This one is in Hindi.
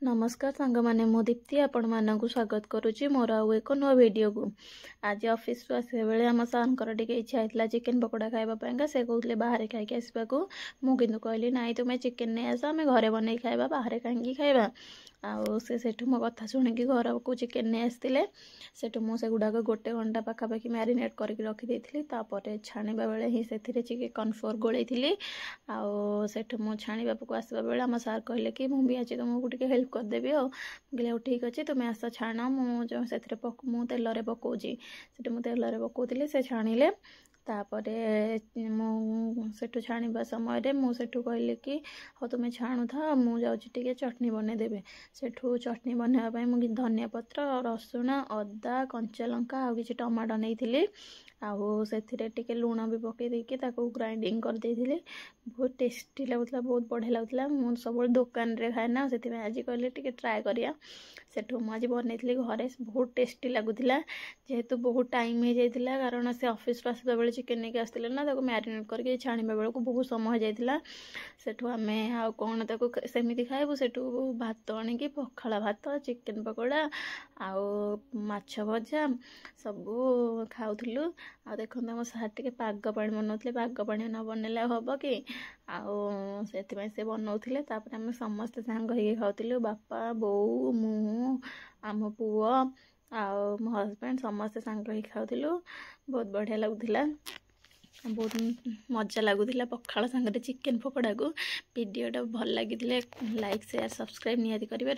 नमस्कार सांग मैंने मो दीप्ति आपण मानक स्वागत करुच्ची मोर आउ एक नुआ वीडियो को। आज ऑफिस आसवे बेले आम सार टे इच्छा होता चिकेन पकोड़ा खावाई से कहते बाहर खाई आसवाक मुझे कहली नाई तुम्हें चिकेन नहीं आस आम घरे बन खाଇବା बाहर कहीं खाଇବା आउ से मो कथा शुणिकी घर को चिकेन नहीं आसते सेठू मुझे गुड़ाक गोटे घंटा पाखापाखि मैरिनेट करके रखी तापर छाणीबा बेले ही से चिकेन कॉर्नफ्लोर गोलैली आठू मो छाणीबा को आसवा बेले आम सार कहले कि मुझे आज तुमको टे हेल्प करदेवी कहले ठीक अच्छे तुम्हें आस छाण मुझे तेल पकाऊँगी से तेल पकाउली से छाणिले तापर मुझे छाणा समय मुझे कहली कि हाँ तुम्हें छाणु था मुझे जाऊँगी चटनी बनईदेवी सेठू चटनी बनवाई मुझे धनिया पत्र रसुण अदा कंचा लंका आ कि टमाटो नहीं आउ से लुण भी पकई देकी ग्राइंडिंग कर देइथिली। बहुत टेस्टी लगुला बहुत बढ़िया लगुला मुझे सब दुकान रे खाए ना से आज कहली टे ट्राए करिया सेठू मुझे बनई घरे बहुत टेस्टी लगुला जेहेतु बहुत टाइम हो जाता कारण से ऑफिस आसवा बेले चिकेन नहीं आसते ना मैरिनेट करके छाणीबा बेलू बहुत समय हो जाता सेठू आम आ कौन सेमती खाइबू सेठू भात आणिकी पखाला भात चिकेन पकोड़ा आउ माछ भजा सबू खाऊलु आ देखो आम सार टे पाग पानी बनाते पाग पानी न बनैले हम कि से बनाऊे आम समस्ते सांग खाऊलु बापा बोऊ मु आम पुओ आउ मो हजबैंड समस्ते सांग खाऊलु बहुत बढ़िया लगुला बहुत मजा लगुला पखाल सांगे चिकेन पकोड़ा को वीडियोटा भल लगी लाइक शेयर सब्सक्राइब निहाती करेंगे।